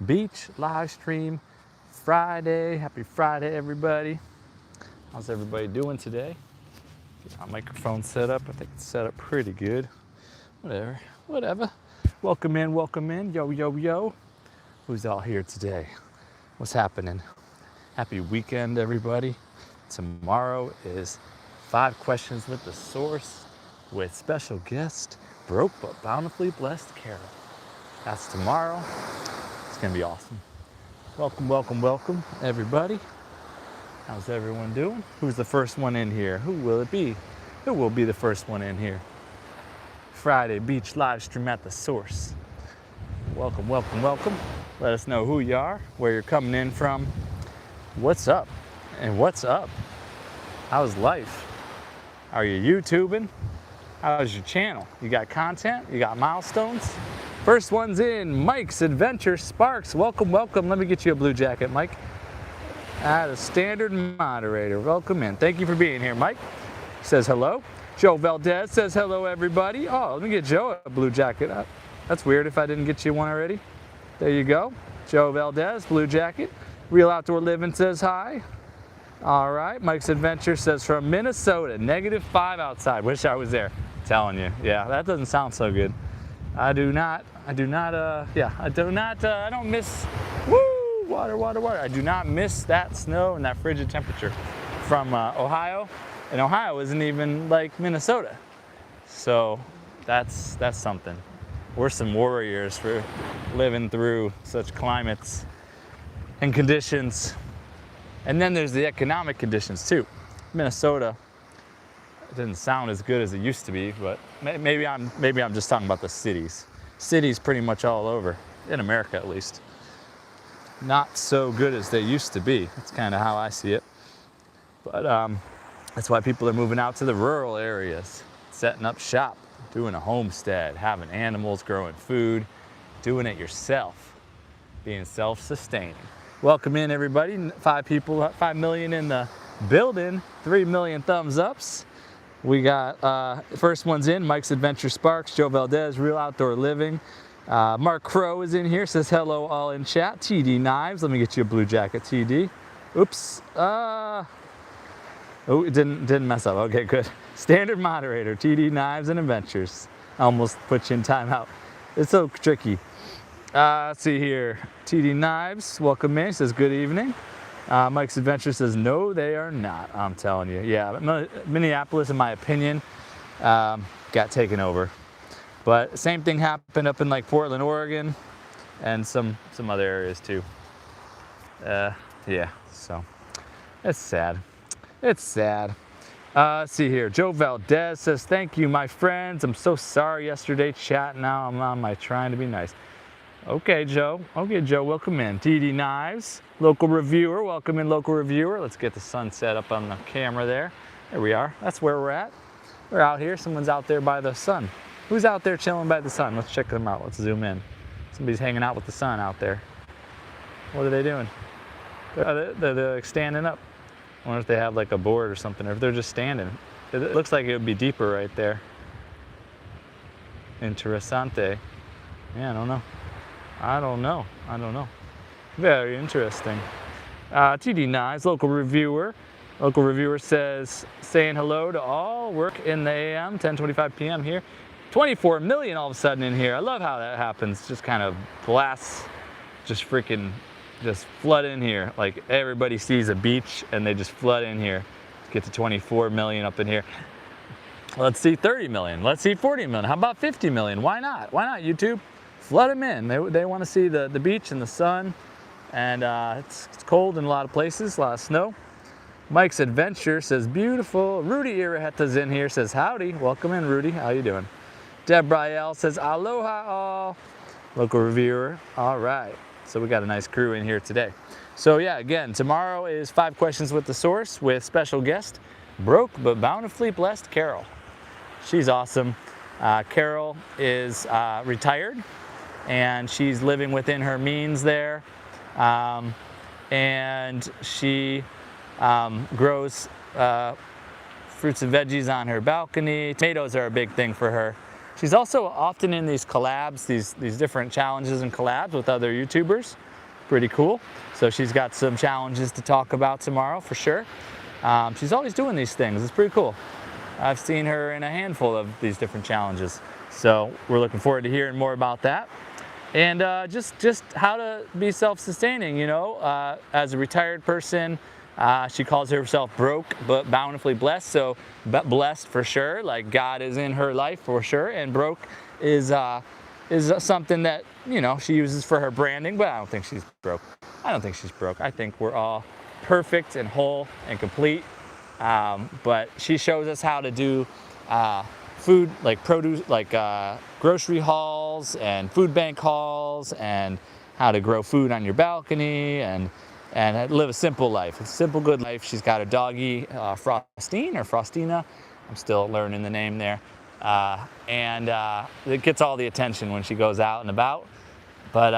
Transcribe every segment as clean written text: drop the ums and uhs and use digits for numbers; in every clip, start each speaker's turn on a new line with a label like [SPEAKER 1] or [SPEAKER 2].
[SPEAKER 1] Beach live stream Friday. Happy Friday, everybody. How's everybody doing today? Get my microphone set up. I think it's set up pretty good. Whatever. Welcome in. Yo, yo, yo. Who's all here today? What's happening? Happy weekend, everybody. Tomorrow is 5 Questions with the Source with special guest, broke but bountifully blessed Carol. That's tomorrow. It's gonna be awesome. Welcome, everybody. How's everyone doing? Who's the first one in here? Who will it be? Who will be the first one in here? Friday Beach live stream at the Source. Welcome. Let us know who you are, where you're coming in from, what's up, and what's up. How's life? Are you YouTubing? How's your channel? You got content? You got milestones? First one's in, Mike's Adventure Sparks. Welcome. Let me get you a blue jacket, Mike. The standard moderator. Welcome in. Thank you for being here, Mike. Says hello. Joe Valdez says hello, everybody. Oh, let me get Joe a blue jacket. That's weird if I didn't get you one already. There you go. Joe Valdez, blue jacket. Real Outdoor Living says hi. All right. Mike's Adventure says from Minnesota, -5 outside. Wish I was there. Telling you. Yeah, that doesn't sound so good. I don't miss, water. I do not miss that snow and that frigid temperature from Ohio. And Ohio isn't even like Minnesota. So that's something. We're some warriors for living through such climates and conditions. And then there's the economic conditions too. Minnesota, it didn't sound as good as it used to be, but maybe I'm just talking about the cities. Cities pretty much all over, in America at least. Not so good as they used to be. That's kind of how I see it. But that's why people are moving out to the rural areas, setting up shop, doing a homestead, having animals, growing food, doing it yourself, being self-sustaining. Welcome in, everybody. 5 people, 5 million in the building, 3 million thumbs ups. We got first one's in, Mike's Adventure Sparks, Joe Valdez, Real Outdoor Living. Mark Crow is in here, says hello all in chat. TD Knives, let me get you a blue jacket, TD. Oops. Oh, it didn't mess up. Okay, good. Standard moderator, TD Knives and Adventures. I almost put you in timeout. It's so tricky. Let's see here. TD Knives, welcome in. Says good evening. Mike's Adventure says no, they are not. I'm telling you. Yeah, Minneapolis, in my opinion, got taken over. But same thing happened up in like Portland, Oregon, and some other areas too. Yeah. So it's sad. Let's see here. Joe Valdez says, thank you, my friends. I'm so sorry yesterday chat. Now I'm on my trying to be nice. Okay, Joe, welcome in. TD Knives, local reviewer, welcome in, local reviewer. Let's get the sun set up on the camera there. There we are. That's where we're at. We're out here. Someone's out there by the sun. Who's out there chilling by the sun? Let's check them out. Let's zoom in. Somebody's hanging out with the sun out there. What are they doing? They're like standing up. I wonder if they have like a board or something, or if they're just standing. It looks like it would be deeper right there. Interessante. Yeah, I don't know. Very interesting. TD Knives, local reviewer. Local reviewer says, saying hello to all. Work in the AM, 10:25 p.m. here. 24 million all of a sudden in here. I love how that happens. Just kind of blasts, just flood in here. Like everybody sees a beach and they just flood in here. Get to 24 million up in here. Let's see 30 million. Let's see 40 million. How about 50 million? Why not? Why not, YouTube? Flood them in. They want to see the beach and the sun. And it's cold in a lot of places, a lot of snow. Mike's Adventure says beautiful. Rudy Iraheta's in here, says howdy. Welcome in, Rudy. How you doing? Deb Brielle says aloha all. Local reviewer. All right. So we got a nice crew in here today. So yeah, again, tomorrow is 5 Questions with the Source with special guest, broke but bountifully blessed Carol. She's awesome. Carol is retired and she's living within her means there. And she grows fruits and veggies on her balcony. Tomatoes are a big thing for her. She's also often in these collabs, these different challenges and collabs with other YouTubers. Pretty cool. So she's got some challenges to talk about tomorrow for sure. She's always doing these things. It's pretty cool. I've seen her in a handful of these different challenges. So we're looking forward to hearing more about that. And just how to be self-sustaining, you know, as a retired person. She calls herself broke but bountifully blessed, so blessed for sure, like God is in her life for sure, and broke is something that, you know, she uses for her branding, but I don't think she's broke. I don't think she's broke. I think we're all perfect and whole and complete, but she shows us how to do food, like produce, like grocery hauls and food bank hauls, and how to grow food on your balcony, and live a simple life, a simple, good life. She's got a doggie, Frostine or Frostina. I'm still learning the name there. And it gets all the attention when she goes out and about. But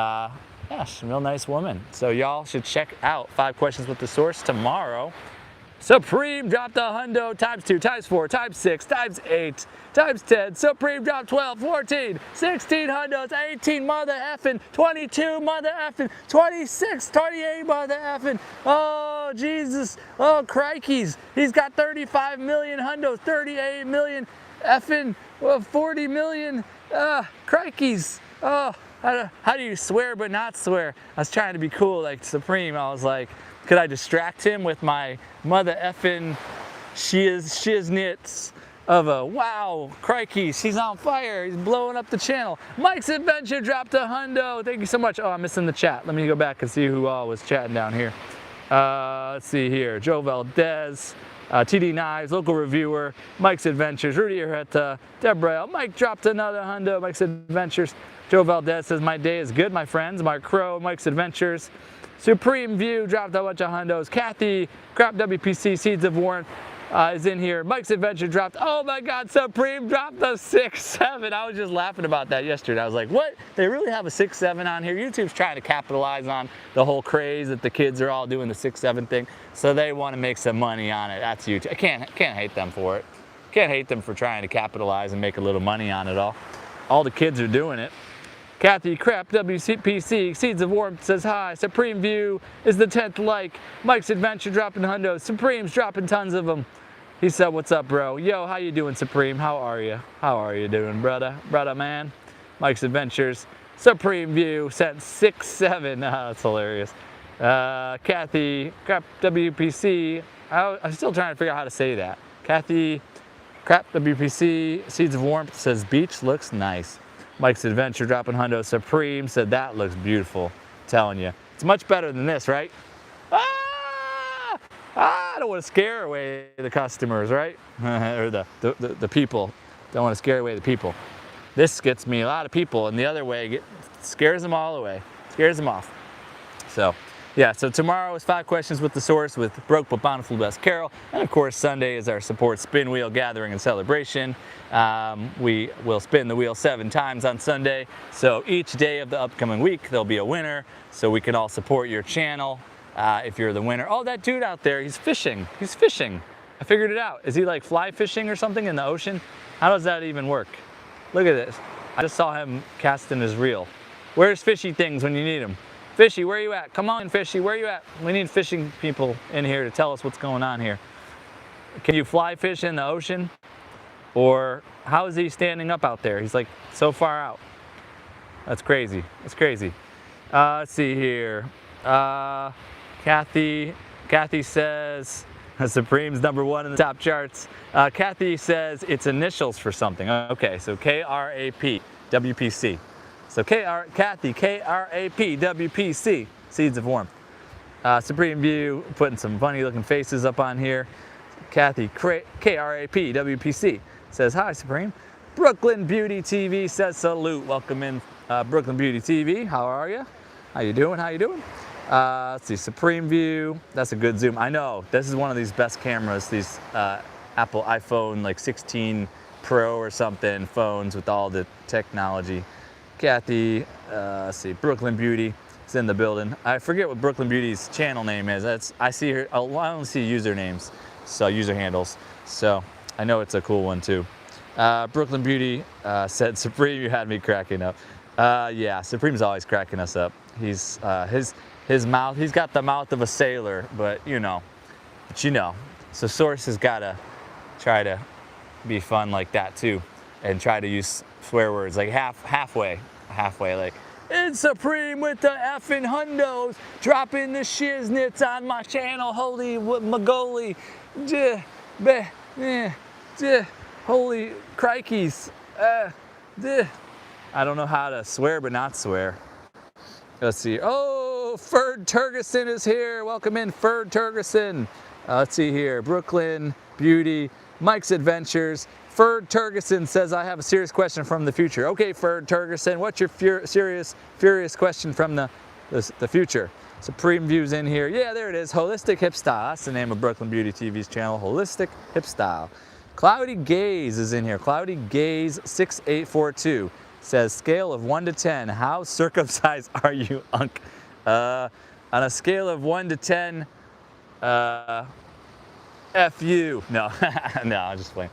[SPEAKER 1] yeah, she's a real nice woman. So y'all should check out 5 Questions with the Source tomorrow. Supreme dropped a hundo times 2, times 4, times 6, times 8, times 10. Supreme dropped 12, 14, 16 hundos, 18 mother effing, 22 mother effing, 26, 28 mother effing. Oh, Jesus. Oh, crikeys. He's got 35 million hundos, 38 million effing, 40 million. Crikeys. Oh, how do you swear but not swear? I was trying to be cool like Supreme. I was like, could I distract him with my mother effing shiznits of a wow, crikey, he's on fire, he's blowing up the channel. Mike's Adventure dropped a hundo. Thank you so much. Oh, I'm missing the chat. Let me go back and see who all was chatting down here. Let's see here. Joe Valdez, TD Knives, local reviewer, Mike's Adventures, Rudy Areta, Deborah. Mike dropped another hundo. Mike's Adventures. Joe Valdez says, my day is good, my friends. Mark Crow, Mike's Adventures. Supreme View dropped a bunch of hundos. Kathy, Crap WPC, Seeds of Warmth is in here. Mike's Adventure dropped, oh my God, Supreme dropped a 6-7. I was just laughing about that yesterday. I was like, what? They really have a 6-7 on here? YouTube's trying to capitalize on the whole craze that the kids are all doing the 6-7 thing. So they want to make some money on it. That's YouTube. I can't hate them for it. Can't hate them for trying to capitalize and make a little money on it all. All the kids are doing it. Kathy Crap WPC, Seeds of Warmth says hi. Supreme View is the 10th like. Mike's Adventure dropping hundos. Supreme's dropping tons of them. He said, what's up, bro? Yo, how you doing, Supreme? How are you? How are you doing, brother? Brother, man. Mike's Adventures. Supreme View sent 6-7. Oh, that's hilarious. Kathy Crap WPC. I'm still trying to figure out how to say that. Kathy Crap WPC, Seeds of Warmth says beach looks nice. Mike's Adventure dropping hundo. Supreme said that looks beautiful. I'm telling you, it's much better than this, right? I don't want to scare away the customers, right? Or the people. Don't want to scare away the people. This gets me a lot of people, and the other way scares them all away. Scares them off. So yeah, so tomorrow is 5 Questions with the Source with Broke but Bountiful Blessed Carol. And of course, Sunday is our support spin wheel gathering and celebration. We will spin the wheel 7 times on Sunday. So each day of the upcoming week, there'll be a winner. So we can all support your channel if you're the winner. Oh, that dude out there, he's fishing. He's fishing. I figured it out. Is he like fly fishing or something in the ocean? How does that even work? Look at this. I just saw him casting his reel. Where's fishy things when you need them? Fishy, where you at? Come on, Fishy, where you at? We need fishing people in here to tell us what's going on here. Can you fly fish in the ocean? Or how is he standing up out there? He's like so far out. That's crazy. That's crazy. Let's see here. Kathy says, Supreme's #1 in the top charts. Kathy says it's initials for something. Okay, so KRAP, WPC. So Kathy, KRAP, WPC, Seeds of Warmth. Supreme View, putting some funny looking faces up on here. Kathy, KRAP, WPC, says hi, Supreme. Brooklyn Beauty TV says salute. Welcome in, Brooklyn Beauty TV. How are you? How you doing? How you doing? Let's see, Supreme View. That's a good zoom. I know, this is one of these best cameras, these Apple iPhone like 16 Pro or something phones with all the technology. Kathy, let's see, Brooklyn Beauty is in the building. I forget what Brooklyn Beauty's channel name is. I see her, I only see usernames, so user handles. So I know it's a cool one too. Brooklyn Beauty said, Supreme, you had me cracking up. Yeah, Supreme's always cracking us up. He's his mouth, he's got the mouth of a sailor, but you know. So Source has got to try to be fun like that too, and try to use swear words like halfway, like, it's Supreme with the effing hundos, dropping the shiznits on my channel, holy magoli, holy crikeys, I don't know how to swear but not swear. Let's see, oh, Ferd Turgeson is here, welcome in Ferd Turgeson. Let's see here, Brooklyn Beauty, Mike's Adventures. Ferd Turgeson says, I have a serious question from the future. Okay, Ferd Turgeson, what's your furious question from the future? Supreme Views in here. Yeah, there it is, Holistic Hip Style. That's the name of Brooklyn Beauty TV's channel, Holistic Hip Style. Cloudy Gaze is in here. Cloudy Gaze 6842 says, scale of 1 to 10, how circumcised are you, Unk? On a scale of 1 to 10, F you. No, no, I'm just playing.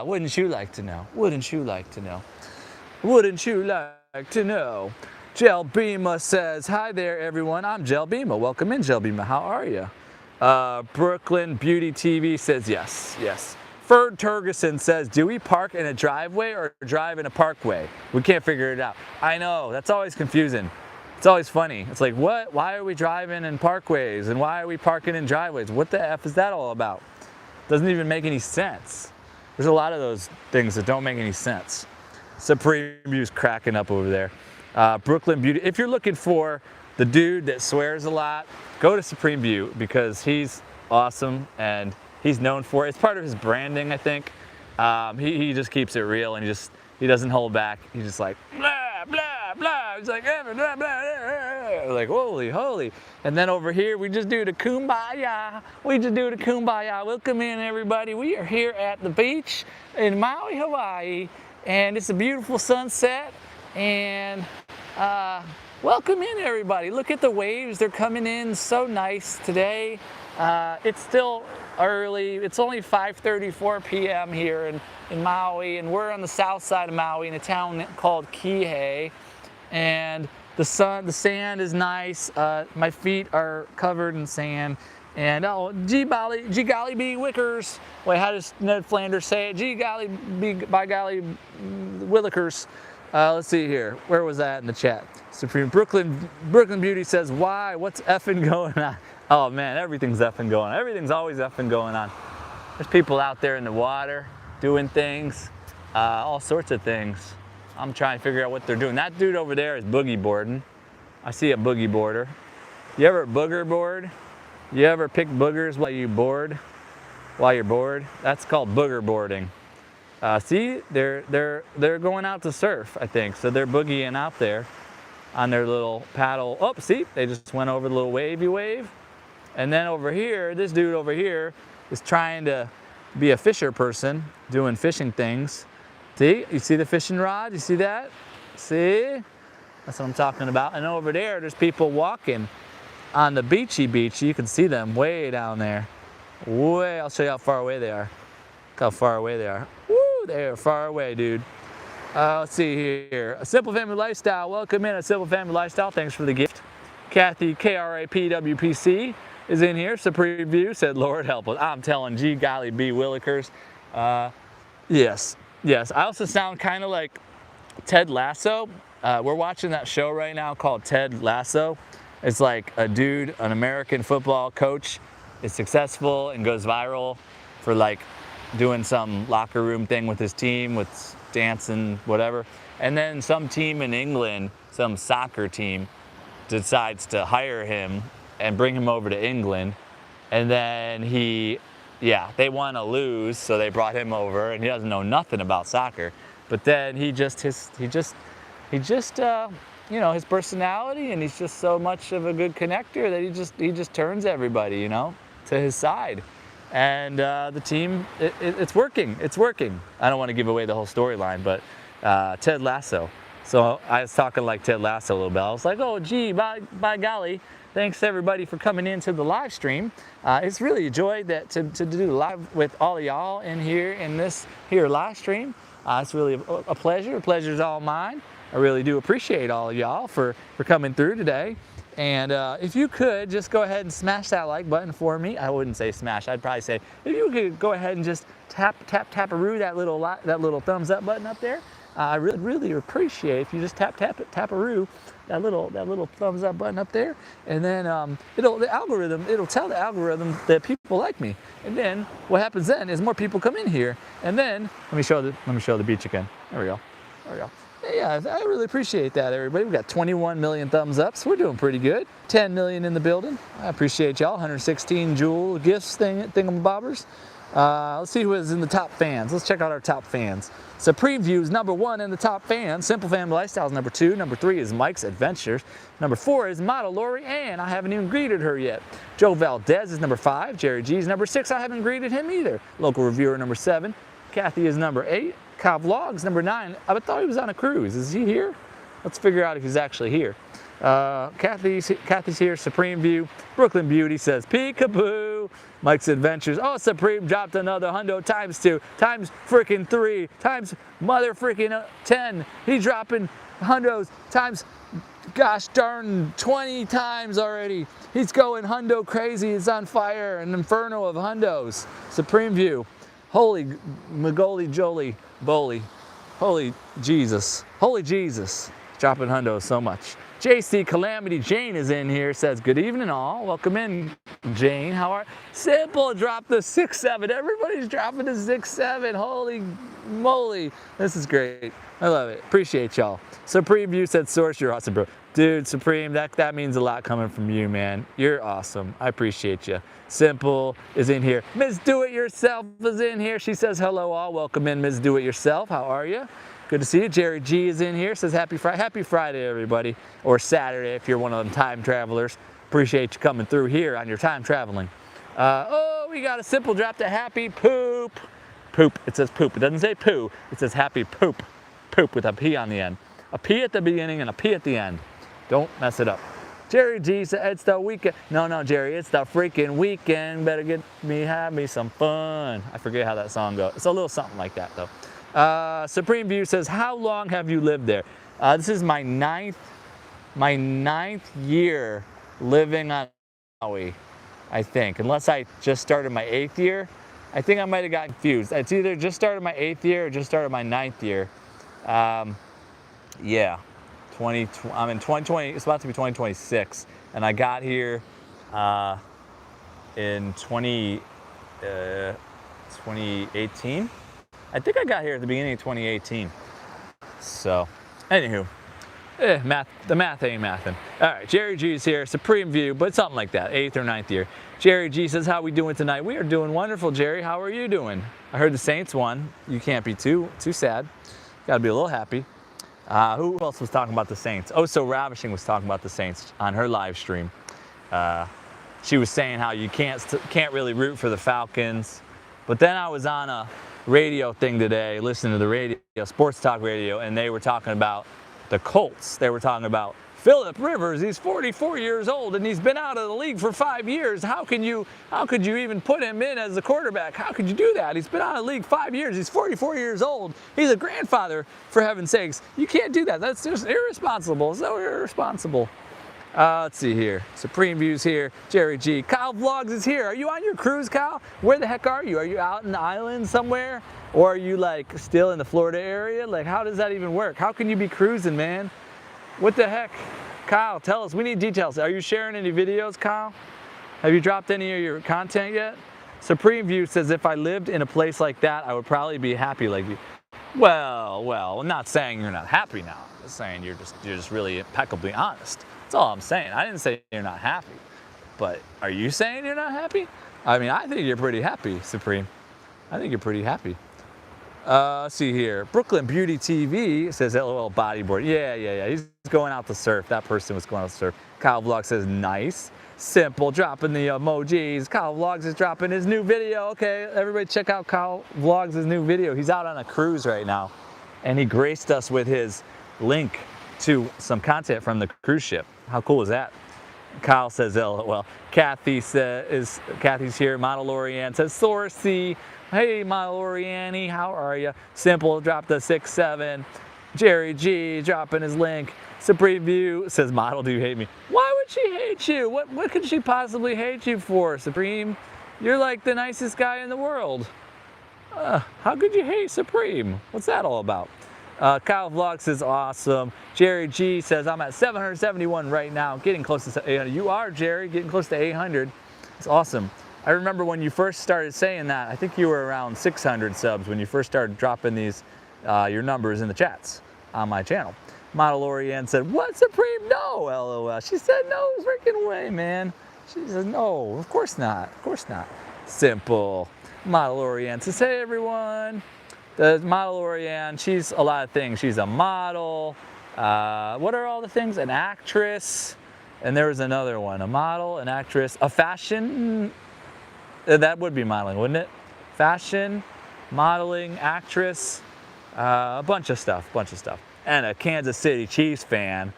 [SPEAKER 1] Wouldn't you like to know? Wouldn't you like to know? Wouldn't you like to know? Gel Bima says, hi there everyone, I'm Gel Bima. Welcome in, Gel Bima, how are you? Brooklyn Beauty TV says yes, yes. Ferd Turgeson says, do we park in a driveway or drive in a parkway? We can't figure it out. I know, that's always confusing. It's always funny. It's like, what? Why are we driving in parkways? And why are we parking in driveways? What the F is that all about? Doesn't even make any sense. There's a lot of those things that don't make any sense. Supreme View's cracking up over there. Brooklyn Beauty. If you're looking for the dude that swears a lot, go to Supreme View because he's awesome and he's known for it. It's part of his branding, I think. He just keeps it real and he doesn't hold back. He's just like, blah, blah, blah. He's like, blah, blah, blah. Like, holy, holy. And then over here, we just do the kumbaya. We just do the kumbaya. Welcome in, everybody. We are here at the beach in Maui, Hawaii. And it's a beautiful sunset. And welcome in, everybody. Look at the waves. They're coming in so nice today. It's still early. It's only 5:34 p.m. here in Maui, and we're on the south side of Maui in a town called Kihei. And the sand is nice. My feet are covered in sand. And oh, gee golly bee wickers. Wait, how does Ned Flanders say it? Gee golly bee, by golly willikers. Let's see here. Where was that in the chat? Supreme Brooklyn Beauty says, why? What's effing going on? Oh man, everything's effing going on. Everything's always effing going on. There's people out there in the water doing things, all sorts of things. I'm trying to figure out what they're doing. That dude over there is boogie boarding. I see a boogie boarder. You ever booger board? You ever pick boogers while you're bored? That's called booger boarding. See, they're going out to surf, I think. So they're boogieing out there on their little paddle. Oh, see, they just went over the little wavy wave. And then over here, this dude over here is trying to be a fisher person, doing fishing things. See, you see the fishing rod? You see that? See? That's what I'm talking about. And over there, there's people walking on the beachy beach. You can see them way down there. Way, I'll show you how far away they are. Look how far away they are. Woo, they are far away, dude. Let's see here. A Simple Family Lifestyle. Welcome in, A Simple Family Lifestyle. Thanks for the gift. Kathy, KRAPWPC, is in here. Supreme View said, Lord help us. I'm telling G golly B Willikers. Yes. I also sound kind of like Ted Lasso. We're watching that show right now called Ted Lasso. It's like a dude, an American football coach, is successful and goes viral for like doing some locker room thing with his team, with dancing, whatever. And then some team in England, some soccer team, decides to hire him and bring him over to England. And then they want to lose, so they brought him over, and he doesn't know nothing about soccer. But then he just you know, his personality, and he's just so much of a good connector that he just turns everybody, you know, to his side. And the team, it's working. I don't want to give away the whole storyline, but Ted Lasso. So I was talking like Ted Lasso a little bit. I was like, oh, gee, by golly, thanks everybody for coming into the live stream. It's really a joy to do live with all of y'all in here in this here live stream. It's really a pleasure. The pleasure's all mine. I really do appreciate all of y'all for coming through today. And if you could just go ahead and smash that like button for me. I wouldn't say smash. I'd probably say if you could go ahead and just tap-a-roo that little thumbs up button up there. I really appreciate if you just tap-a-roo that little thumbs up button up there, and then it'll tell the algorithm that people like me, and then what happens then is more people come in here, and then let me show the beach again. There we go. Yeah, I really appreciate that, everybody. We've got 21 million thumbs up, so we're doing pretty good. 10 million in the building. I appreciate y'all. 116 jewel gifts thingamabobbers. Let's see who is in the top fans. Let's check out our top fans. Supreme View's #1 in the top fans. Simple Family Lifestyle's #2. #3 is Mike's Adventures. #4 is Model Lori Ann. I haven't even greeted her yet. Joe Valdez is #5. Jerry G's #6. I haven't greeted him either. Local Reviewer #7. Kathy is #8. Kyle Vlogs #9. I thought he was on a cruise. Is he here? Let's figure out if he's actually here. Kathy's here. Supreme View. Brooklyn Beauty says peekaboo. Mike's Adventures. Oh, Supreme dropped another hundo ×2 times freaking 3 times mother freaking 10. He's dropping hundos times gosh darn 20 times already. He's going hundo crazy. It's on fire. An inferno of hundos. Supreme View. Holy Magoli Jolie Boli. Holy Jesus. Holy Jesus. Dropping hundos so much. JC Calamity Jane is in here, says good evening all. Welcome in, Jane. How are you? Simple dropped the 6-7. Everybody's dropping the 6-7. Holy moly. This is great. I love it. Appreciate y'all. Supreme View said source, you're awesome, bro. Dude, Supreme, that means a lot coming from you, man. You're awesome. I appreciate you. Simple is in here. Ms. Do It Yourself is in here. She says hello all. Welcome in, Ms. Do It Yourself. How are you? Good to see you. Jerry G is in here. Says happy Friday, everybody. Or Saturday if you're one of them time travelers. Appreciate you coming through here on your time traveling. Oh, we got a simple drop to happy poop. Poop. It says poop. It doesn't say poo. It says happy poop. Poop with a P on the end. A P at the beginning and a P at the end. Don't mess it up. Jerry G said it's the weekend. No, Jerry, it's the freaking weekend. Better have me some fun. I forget how that song goes. It's a little something like that though. Supreme View says, how long have you lived there? This is my ninth year living on Maui, I think. Unless I just started my 8th year. I think I might have gotten confused. It's either just started my 8th year or just started my 9th year. Yeah, I'm in 2020, it's about to be 2026. And I got here in 2018. I think I got here at the beginning of 2018. So, anywho, the math ain't mathin'. All right, Jerry G is here, Supreme View, but something like that, 8th or 9th year. Jerry G says, how we doing tonight? We are doing wonderful, Jerry. How are you doing? I heard the Saints won. You can't be too sad. Got to be a little happy. Who else was talking about the Saints? Oh, so Ravishing was talking about the Saints on her live stream. She was saying how you can't really root for the Falcons. But then I was on a radio thing today, listening to the radio, sports talk radio, and they were talking about the Colts. They were talking about Phillip Rivers. He's 44 years old and he's been out of the league for 5 years. How could you even put him in as the quarterback? How could you do that? He's been out of the league 5 years. He's 44 years old. He's a grandfather, for heaven's sakes. You can't do that. That's just irresponsible. So irresponsible. Let's see here. Supreme View's here. Jerry G. Kyle Vlogs is here. Are you on your cruise, Kyle? Where the heck are you? Are you out in the island somewhere? Or are you like still in the Florida area? Like, how does that even work? How can you be cruising, man? What the heck? Kyle, tell us. We need details. Are you sharing any videos, Kyle? Have you dropped any of your content yet? Supreme View says, if I lived in a place like that, I would probably be happy like you. Well, I'm not saying you're not happy now. I'm just saying you're just really impeccably honest. That's all I'm saying. I didn't say you're not happy. But are you saying you're not happy? I mean, I think you're pretty happy, Supreme. I think you're pretty happy. Let's see here. Brooklyn Beauty TV says LOL bodyboard. Yeah. He's going out to surf. That person was going out to surf. Kyle Vlog says nice. Simple, dropping the emojis. Kyle Vlogs is dropping his new video. Okay, everybody check out Kyle Vlogs' new video. He's out on a cruise right now. And he graced us with his link to some content from the cruise ship. How cool is that? Kyle says LOL. Kathy's here. Model Lorianne says Sourcey. Hey, Model Lorianne, how are you? Simple dropped the 6-7. Jerry G dropping his link. Supreme View says, Model, do you hate me? Why would she hate you? What could she possibly hate you for, Supreme? You're like the nicest guy in the world. How could you hate Supreme? What's that all about? Kyle Vlog says, awesome. Jerry G says, I'm at 771 right now, getting close to 800. You are, Jerry, getting close to 800. It's awesome. I remember when you first started saying that, I think you were around 600 subs when you first started dropping these, your numbers in the chats on my channel. Model Lorianne said, what, Supreme? No, LOL. She said, no freaking way, man. She said, no, of course not. Of course not. Simple. Model Lorianne says, hey, everyone. The Model Lorianne, she's a lot of things. She's a model. What are all the things? An actress. And there was another one. A model, an actress, a fashion. That would be modeling, wouldn't it? Fashion, modeling, actress, a bunch of stuff. And a Kansas City Chiefs fan.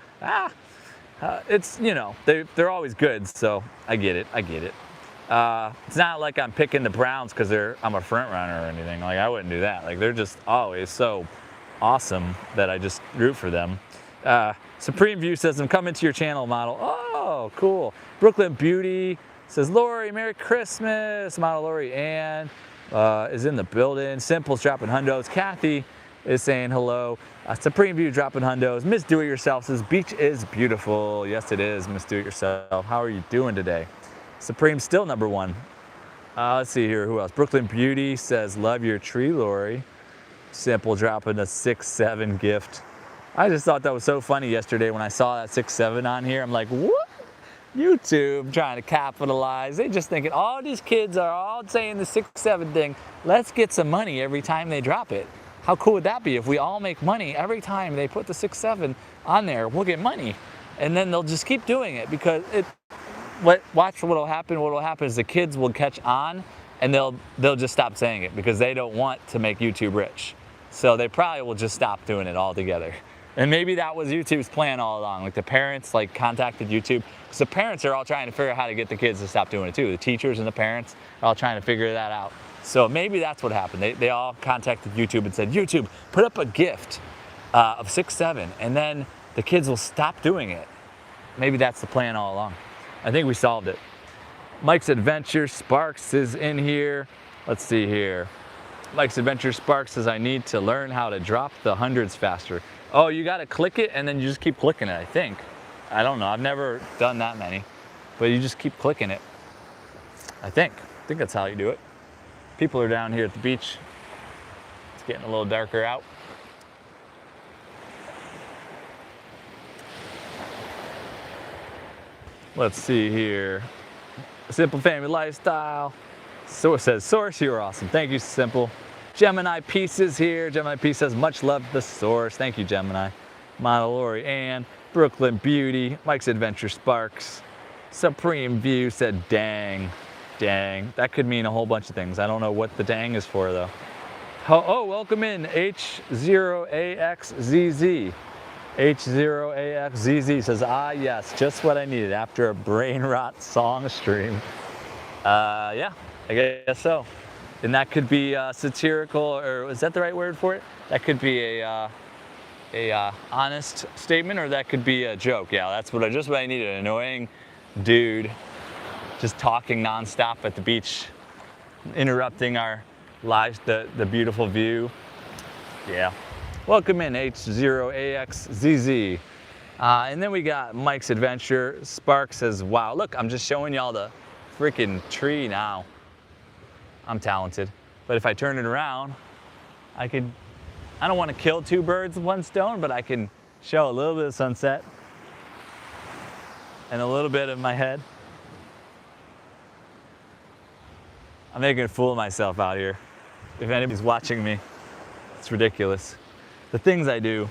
[SPEAKER 1] It's, you know, they're always good, so I get it. It's not like I'm picking the Browns because I'm a front runner or anything. Like, I wouldn't do that. Like, they're just always so awesome that I just root for them. Supreme View says, I'm coming to your channel, Model. Oh, cool. Brooklyn Beauty says, Lori, Merry Christmas. Model Lori Ann is in the building. Simple's dropping hundos. Kathy is saying hello. Supreme View dropping hundos. Miss Do It Yourself says, beach is beautiful. Yes, it is, Miss Do It Yourself. How are you doing today? Supreme's still number one. Let's see here, who else? Brooklyn Beauty says, love your tree, Lori. Simple dropping a 6-7 gift. I just thought that was so funny yesterday when I saw that 6-7 on here. I'm like, what? YouTube trying to capitalize. They just thinking, all these kids are all saying the 6-7 thing. Let's get some money every time they drop it. How cool would that be if we all make money every time they put the 6-7 on there? We'll get money. And then they'll just keep doing it because watch what'll happen. What'll happen is the kids will catch on and they'll just stop saying it because they don't want to make YouTube rich. So they probably will just stop doing it altogether. And maybe that was YouTube's plan all along. Like the parents contacted YouTube because the parents are all trying to figure out how to get the kids to stop doing it too. The teachers and the parents are all trying to figure that out. So maybe that's what happened. They all contacted YouTube and said, YouTube, put up a gift of 6-7 and then the kids will stop doing it. Maybe that's the plan all along. I think we solved it. Mike's Adventure Sparks is in here. Let's see here. Mike's Adventure Sparks says, I need to learn how to drop the hundreds faster. Oh, you got to click it and then you just keep clicking it, I think. I don't know. I've never done that many, but you just keep clicking it. I think that's how you do it. People are down here at the beach. It's getting a little darker out. Let's see here. Simple Family Lifestyle. So it says, Source, you are awesome. Thank you, Simple. Gemini Pieces here. Gemini Piece says, much love to the Source. Thank you, Gemini. Model Lori Ann. Brooklyn Beauty. Mike's Adventure Sparks. Supreme View said, dang. Dang. That could mean a whole bunch of things. I don't know what the dang is for, though. Oh, welcome in, H0AXZZ. H0AXZZ says, yes, just what I needed after a brain rot song stream. Yeah, I guess so. And that could be satirical, or is that the right word for it? That could be a honest statement, or that could be a joke. Yeah, that's just what I needed. An annoying dude just talking nonstop at the beach, interrupting our lives, the beautiful view. Yeah. Welcome in, H0AXZZ. And then we got Mike's Adventure. Spark says, wow, look, I'm just showing y'all the freaking tree now. I'm talented. But if I turn it around, I don't want to kill two birds with one stone, but I can show a little bit of sunset and a little bit of my head. I'm making a fool of myself out here. If anybody's watching me, it's ridiculous. The things I do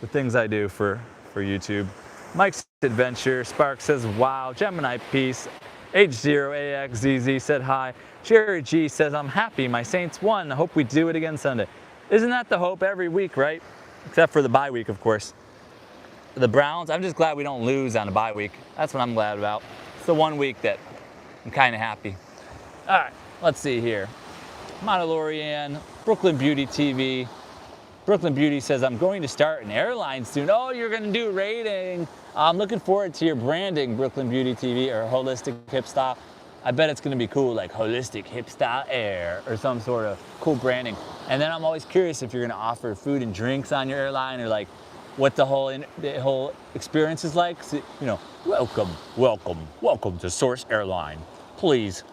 [SPEAKER 1] for YouTube. Mike's Adventure, Spark says, wow. Gemini Peace, H0AXZZ said hi. Jerry G says, I'm happy my Saints won. I hope we do it again Sunday. Isn't that the hope every week, right? except for the bye week, of course. The Browns, I'm just glad we don't lose on a bye week. That's what I'm glad about. It's the one week that I'm kind of happy. All right, let's see here. Mandalorian, Brooklyn Beauty TV. Brooklyn Beauty says, I'm going to start an airline soon. Oh, you're going to do rating. I'm looking forward to your branding, Brooklyn Beauty TV, or Holistic Hip Style. I bet it's going to be cool, like Holistic Hip Style Air, or some sort of cool branding. And then I'm always curious if you're going to offer food and drinks on your airline, or like what the whole experience is like. So, you know, welcome to Source Airline. Please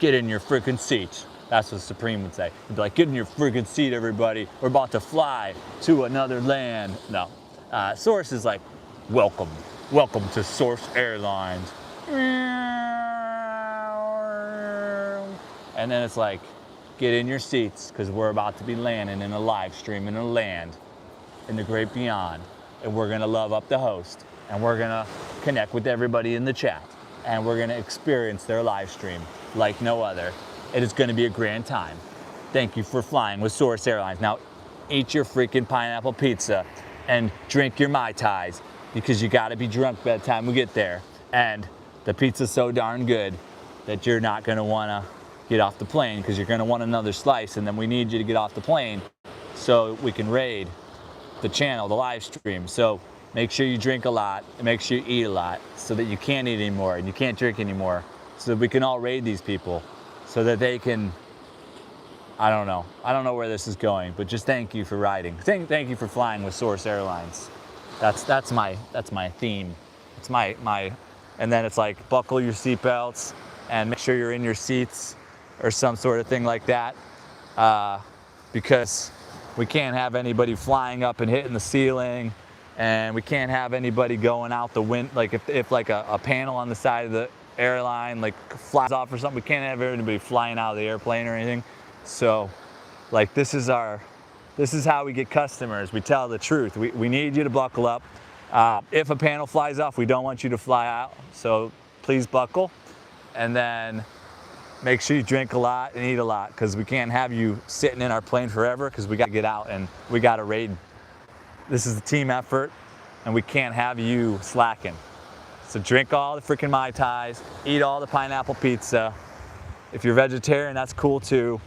[SPEAKER 1] get in your freaking seat. That's what Supreme would say. He'd be like, get in your freaking seat, everybody. We're about to fly to another land. No, Source is like, welcome to Source Airlines. And then it's like, get in your seats, because we're about to be landing in a live stream in a land in the great beyond. And we're gonna love up the host. And we're gonna connect with everybody in the chat. And we're gonna experience their live stream like no other. It is gonna be a grand time. Thank you for flying with Source Airlines. Now, eat your freaking pineapple pizza and drink your Mai Tais, because you gotta be drunk by the time we get there. And the pizza's so darn good that you're not gonna wanna get off the plane, because you're gonna want another slice, and then we need you to get off the plane so we can raid the channel, the live stream. So make sure you drink a lot, and make sure you eat a lot, so that you can't eat anymore and you can't drink anymore, so that we can all raid these people, so that they can, I don't know where this is going, but just thank you for riding. Thank you for flying with Source Airlines. That's my theme. It's my, and then it's like, buckle your seatbelts and make sure you're in your seats, or some sort of thing like that, because we can't have anybody flying up and hitting the ceiling, and we can't have anybody going out the wind, like if like a panel on the side of the airline like flies off or something, we can't have anybody flying out of the airplane or anything. So like this is how we get customers. We tell the truth. We need you to buckle up. If a panel flies off, we don't want you to fly out, so please buckle. And then make sure you drink a lot and eat a lot, because we can't have you sitting in our plane forever, because we got to get out and we got to raid. This is a team effort, and we can't have you slacking. So drink all the freaking Mai Tais, eat all the pineapple pizza. If you're vegetarian, that's cool too,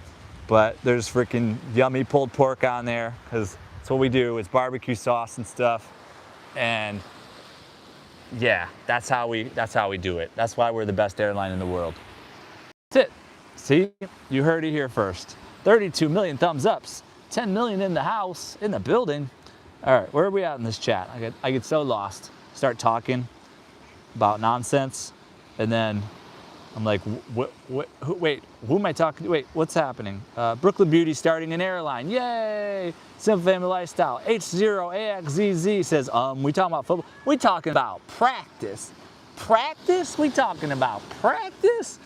[SPEAKER 1] but there's freaking yummy pulled pork on there, because that's what we do. It's barbecue sauce and stuff. And yeah, that's how we do it. That's why we're the best airline in the world. That's it. See, you heard it here first. 32 million thumbs ups, 10 million in the house, in the building. All right, where are we at in this chat? I get so lost. Start talking about nonsense, and then I'm like, wait, who am I talking to? Wait, what's happening? Brooklyn Beauty starting an airline. Yay! Simple Family Lifestyle. H0AXZZ says, we talking about football? We talking about practice. Practice? We talking about practice?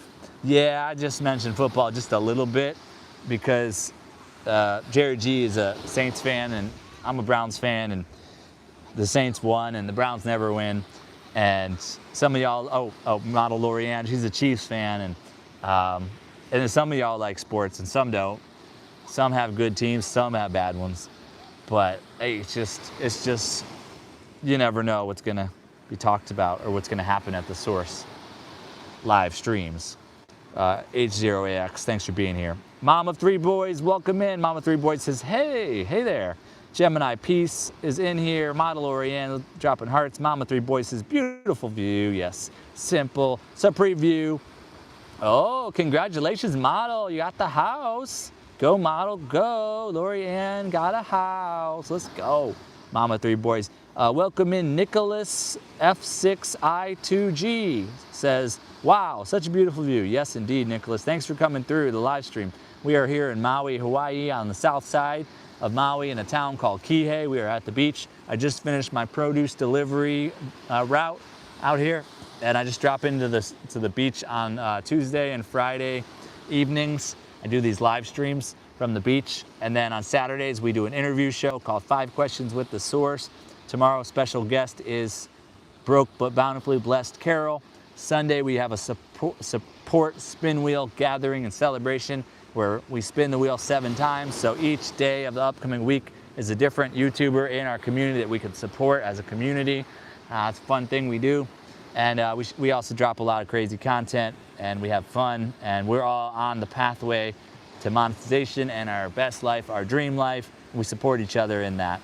[SPEAKER 1] Yeah, I just mentioned football just a little bit, because Jerry G is a Saints fan, and I'm a Browns fan, and the Saints won, and the Browns never win. And some of y'all, Model Lorianne, she's a Chiefs fan, and then some of y'all like sports and some don't. Some have good teams, some have bad ones. But hey, it's just, you never know what's gonna be talked about or what's gonna happen at the Source live streams. H0AX, thanks for being here. Mom of 3 boys, welcome in. Mom of 3 boys says, hey there. Gemini Peace is in here. Model Oriental dropping hearts. Mama 3 boys says, beautiful view. Yes, simple. So preview. Oh, congratulations, Model. You got the house. Go, Model, go. Lorianne got a house. Let's go. Mama 3 boys. Welcome in Nicholas F6I2G says, wow, such a beautiful view. Yes, indeed, Nicholas. Thanks for coming through the live stream. We are here in Maui, Hawaii, on the south side of Maui, in a town called Kihei. We are at the beach. I just finished my produce delivery route out here, and I just drop into the beach on Tuesday and Friday evenings. I do these live streams from the beach, and then on Saturdays we do an interview show called 5 Questions with the Source. Tomorrow, special guest is Broke but Bountifully Blessed Carol. Sunday we have a support spin wheel gathering and celebration, where we spin the wheel 7 times. So each day of the upcoming week, is a different YouTuber in our community that we could support as a community. It's a fun thing we do. And we also drop a lot of crazy content, and we have fun, and we're all on the pathway to monetization and our best life, our dream life. We support each other in that.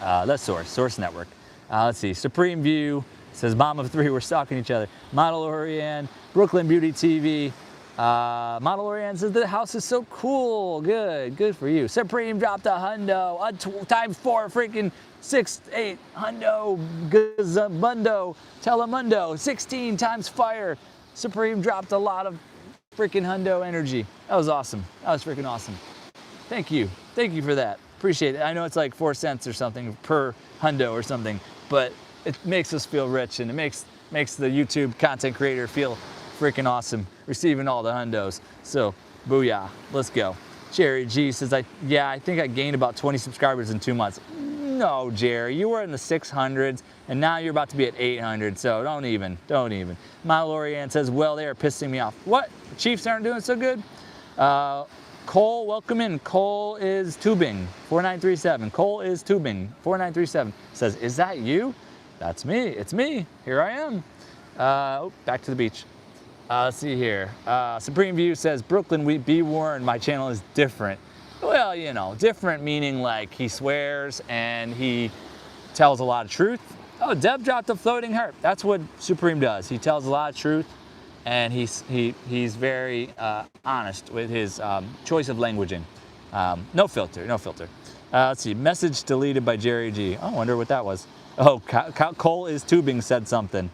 [SPEAKER 1] Let's Source Network. Let's see, Supreme View says, Mom of 3, we're stalking each other. Model Oriane, Brooklyn Beauty TV. Model Oriane says, the house is so cool. Good for you. Supreme dropped a hundo, times 4 freaking 6-8 hundo, gazamundo, telemundo, 16 times fire. Supreme dropped a lot of freaking hundo energy. That was awesome. That was freaking awesome. Thank you for that. Appreciate it. I know it's like 4 cents or something per hundo or something, but it makes us feel rich, and it makes the YouTube content creator feel freaking awesome receiving all the hundos. So booyah, let's go. Jerry G says, I think I gained about 20 subscribers in 2 months. No, Jerry, you were in the 600s, and now you're about to be at 800, so don't even. Model Oriane says, well, they are pissing me off. What? The Chiefs aren't doing so good? Cole, welcome in. Cole is tubing, 4937. Cole is tubing, 4937. Says, is that you? That's me. It's me. Here I am. Back to the beach. Let's see here. Supreme View says, Brooklyn, be warned, my channel is different. Well, you know, different meaning like he swears and he tells a lot of truth. Oh, Deb dropped a floating heart. That's what Supreme does. He tells a lot of truth, and he's very honest with his choice of languaging. No filter. Let's see. Message deleted by Jerry G. Oh, I wonder what that was. Oh, Cole is tubing said something.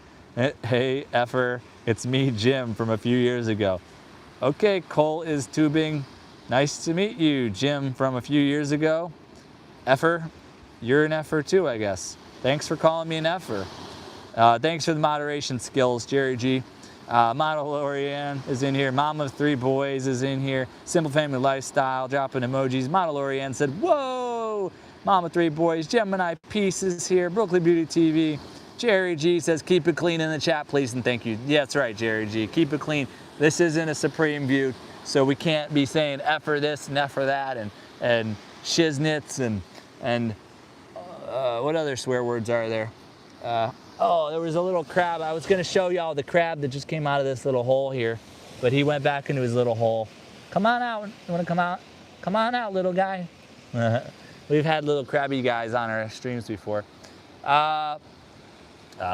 [SPEAKER 1] Hey, effer, it's me, Jim, from a few years ago. Okay, Cole is tubing. Nice to meet you, Jim, from a few years ago. Effer, you're an effer too, I guess. Thanks for calling me an effer. Thanks for the moderation skills, Jerry G. Model Oriane is in here. Mom of 3 boys is in here. Simple Family Lifestyle, dropping emojis. Model Oriane said, whoa! Mom of 3 boys. Gemini Peace is here. Brooklyn Beauty TV. Jerry G says, keep it clean in the chat, please, and thank you. Yeah, that's right, Jerry G. Keep it clean. This isn't a Supreme View, so we can't be saying effer this and effer that and shiznits and what other swear words are there? Oh, there was a little crab. I was going to show y'all the crab that just came out of this little hole here, but he went back into his little hole. Come on out. You want to come out? Come on out, little guy. We've had little crabby guys on our streams before.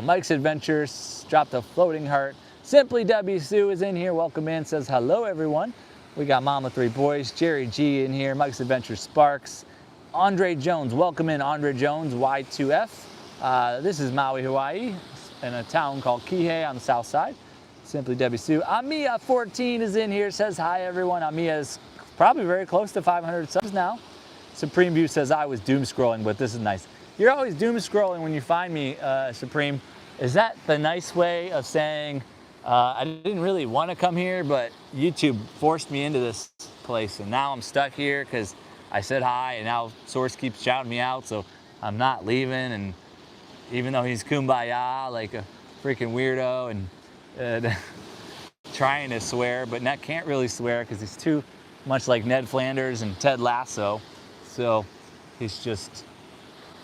[SPEAKER 1] Mike's Adventures dropped a floating heart. Simply Debbie Sue is in here. Welcome in. Says hello, everyone. We got Mama 3 boys. Jerry G in here. Mike's Adventures Sparks. Andre Jones. Welcome in, Andre Jones. Y2F. This is Maui, Hawaii, in a town called Kihei on the south side. Simply Debbie Sue. Amia 14 is in here. Says hi, everyone. Amia is probably very close to 500 subs now. Supreme View says I was doom scrolling, but this is nice. You're always doom scrolling when you find me, Supreme. Is that the nice way of saying, I didn't really want to come here, but YouTube forced me into this place, and now I'm stuck here because I said hi, and now Source keeps shouting me out, so I'm not leaving. And even though he's kumbaya like a freaking weirdo and trying to swear, but can't really swear because he's too much like Ned Flanders and Ted Lasso. So he's just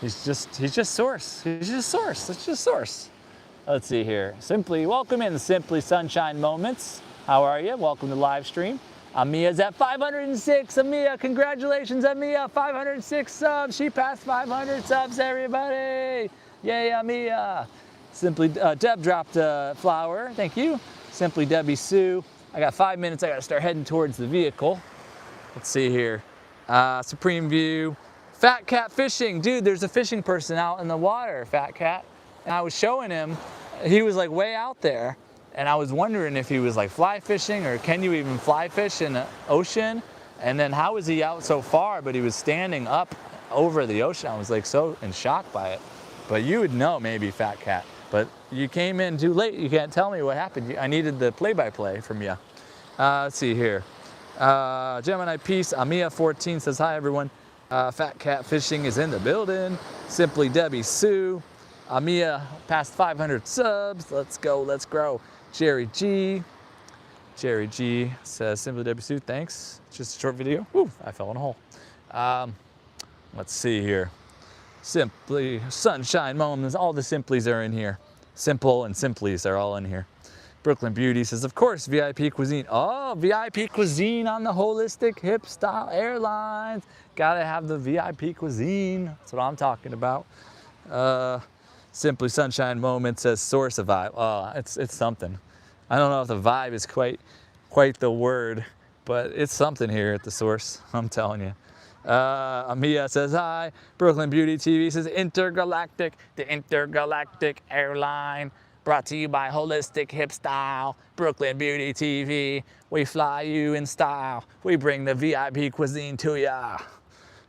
[SPEAKER 1] Source. He's just Source. It's just Source. Let's see here. Welcome in Simply Sunshine Moments. How are you? Welcome to Livestream. Amia's at 506. Amia, congratulations, Amia. 506 subs. She passed 500 subs, everybody. Yay, Amia. Deb dropped a flower. Thank you. Simply Debbie Sue. I got 5 minutes. I got to start heading towards the vehicle. Let's see here. Supreme View. Fat Cat Fishing. Dude, there's a fishing person out in the water, Fat Cat. And I was showing him. He was like way out there. And I was wondering if he was like fly fishing, or can you even fly fish in the ocean? And then how was he out so far, but he was standing up over the ocean? I was like so in shock by it. But you would know maybe, Fat Cat. But you came in too late. You can't tell me what happened. I needed the play-by-play from you. Let's see here. Gemini Peace, Amia 14 says, hi everyone. Fat Cat Fishing is in the building. Simply Debbie Sue. Amia passed 500 subs. Let's go, let's grow. Jerry G says, Simply Debbie Sue, thanks. Just a short video. Woo, I fell in a hole. Let Let's see here. Simply sunshine moments. All the simplies are in here. Simple and simplies are all in here. Brooklyn Beauty says, of course, VIP cuisine. Oh, VIP cuisine on the holistic hip style airlines. Gotta have the VIP cuisine. That's what I'm talking about. Simply Sunshine Moment says source of vibe. Oh, it's something. I don't know if the vibe is quite the word, but it's something here at the source. I'm telling you. Amia says hi. Brooklyn Beauty TV says intergalactic, the intergalactic airline. Brought to you by Holistic Hip Style, Brooklyn Beauty TV. We fly you in style. We bring the VIP cuisine to ya.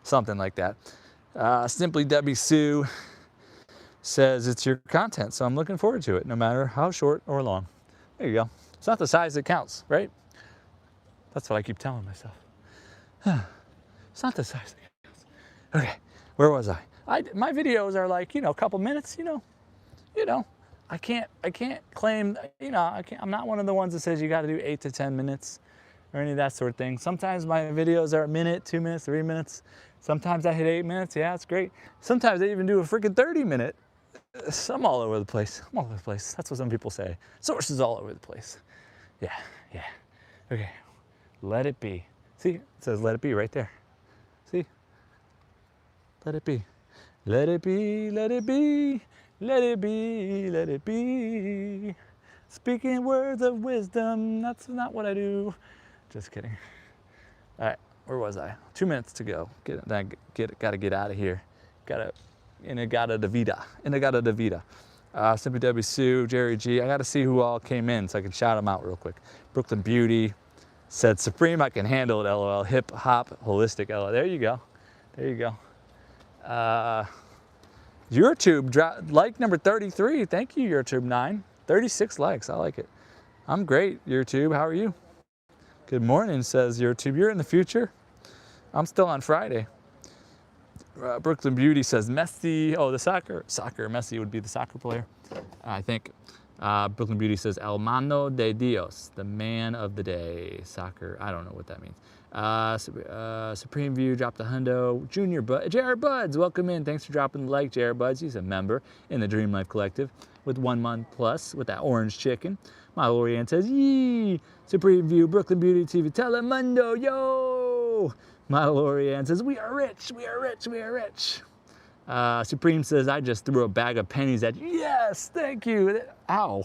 [SPEAKER 1] Something like that. Simply Debbie Sue says it's your content, so I'm looking forward to it, no matter how short or long. There you go. It's not the size that counts, right? That's what I keep telling myself. It's not the size that counts. Okay, where was I? My videos are like, a couple minutes, I can't claim, I'm not one of the ones that says you got to do 8 to 10 minutes or any of that sort of thing. Sometimes my videos are a minute, 2 minutes, 3 minutes. Sometimes I hit 8 minutes. Yeah, it's great. Sometimes I even do a freaking 30-minute. I'm all over the place. I'm all over the place. That's what some people say. Sources all over the place. Yeah. Okay, let it be. See, it says let it be right there. See? Let it be. Let it be, let it be. Let it be, let it be. Speaking words of wisdom, that's not what I do. Just kidding. All right, where was I? 2 minutes to go. Gotta get out of here. Inagata de vida. Simply W Sue, Jerry G. I gotta see who all came in so I can shout them out real quick. Brooklyn Beauty said, Supreme, I can handle it, LOL. Hip hop, holistic, LOL. There you go. YouTube, like number 33. Thank you, YouTube 9. 36 likes, I like it. I'm great, YouTube, how are you? Good morning, says YouTube. You're in the future? I'm still on Friday. Brooklyn Beauty says Messi. Oh, the soccer. Messi would be the soccer player, I think. Brooklyn Beauty says El Mano de Dios, the man of the day. Soccer. I don't know what that means. Supreme View dropped the hundo. J.R. Buds, welcome in. Thanks for dropping the like, J.R. Buds. He's a member in the Dream Life Collective with 1 month plus with that orange chicken. My Lorianne says, yee. Supreme View, Brooklyn Beauty TV, Telemundo, yo. My Lorianne says, we are rich. Supreme says, I just threw a bag of pennies at you. Yes, thank you. Ow.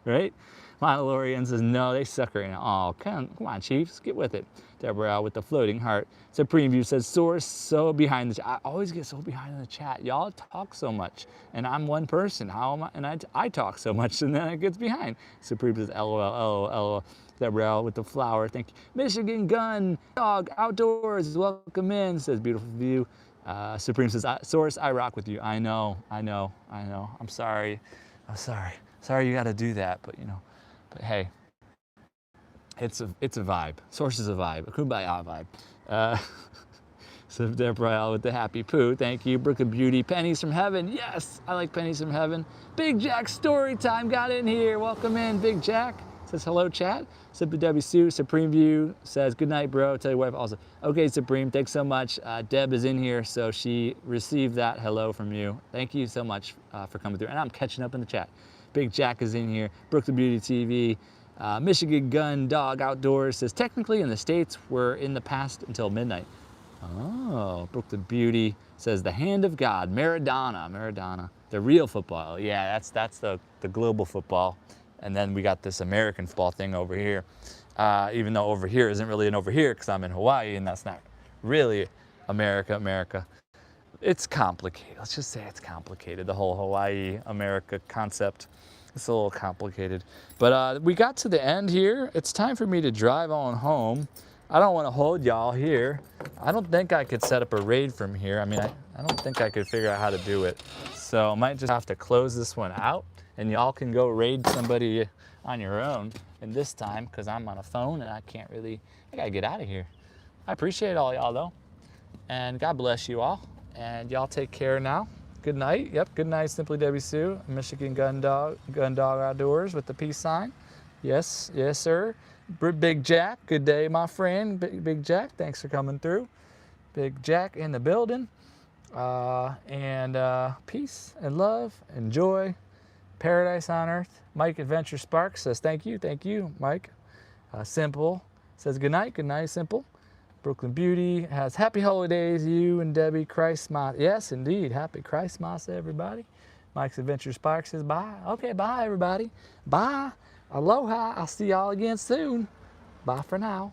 [SPEAKER 1] Right? My Lorianne says, no, they sucker in it. Oh, come on, Chiefs, get with it. Deborah with the floating heart. Supreme View says, source so behind the chat. I always get so behind in the chat. Y'all talk so much, and I'm one person. How am I? And I talk so much, and then it gets behind. Supreme says, LOL. Deborah with the flower. Thank you. Michigan Gun Dog Outdoors. Welcome in, says Beautiful View. Supreme says, source, I rock with you. I know. I'm sorry. Sorry you got to do that, but But hey, it's a vibe. Source is a vibe. A kumbaya vibe. So Deborah with the happy poo. Thank you. Brooklyn Beauty. Pennies from Heaven. Yes, I like Pennies from Heaven. Big Jack story time got in here. Welcome in, Big Jack. Says hello, chat. Simply W Sue. Supreme View says good night, bro. Tell your wife also. Okay, Supreme. Thanks so much. Deb is in here, so she received that hello from you. Thank you so much for coming through. And I'm catching up in the chat. Big Jack is in here. Brooklyn Beauty TV. Michigan Gun Dog Outdoors says, technically in the States, we're in the past until midnight. Oh, Brooklyn Beauty says, the hand of God, Maradona, the real football. Yeah, that's the global football. And then we got this American football thing over here. Even though over here isn't really an over here because I'm in Hawaii and that's not really America. It's complicated. Let's just say it's complicated, the whole Hawaii, America concept. It's a little complicated. But we got to the end here. It's time for me to drive on home. I don't want to hold y'all here. I don't think I could set up a raid from here. I mean, I don't think I could figure out how to do it. So I might just have to close this one out and y'all can go raid somebody on your own. And this time, because I'm on a phone and I gotta get out of here. I appreciate all y'all though. And God bless you all. And y'all take care now. Good night. Yep, good night, Simply Debbie Sue. Michigan Gun Dog Outdoors with the peace sign. Yes, sir. Big Jack, good day, my friend. Big Jack, thanks for coming through. Big Jack in the building. Peace and love and joy. Paradise on earth. Mike Adventure Sparks says thank you, Mike. Simple says good night, Simple. Brooklyn Beauty has happy holidays, you and Debbie. Christmas. Yes, indeed, happy Christmas, everybody. Mike's Adventure Sparks says bye. Okay, bye, everybody. Bye. Aloha. I'll see y'all again soon. Bye for now.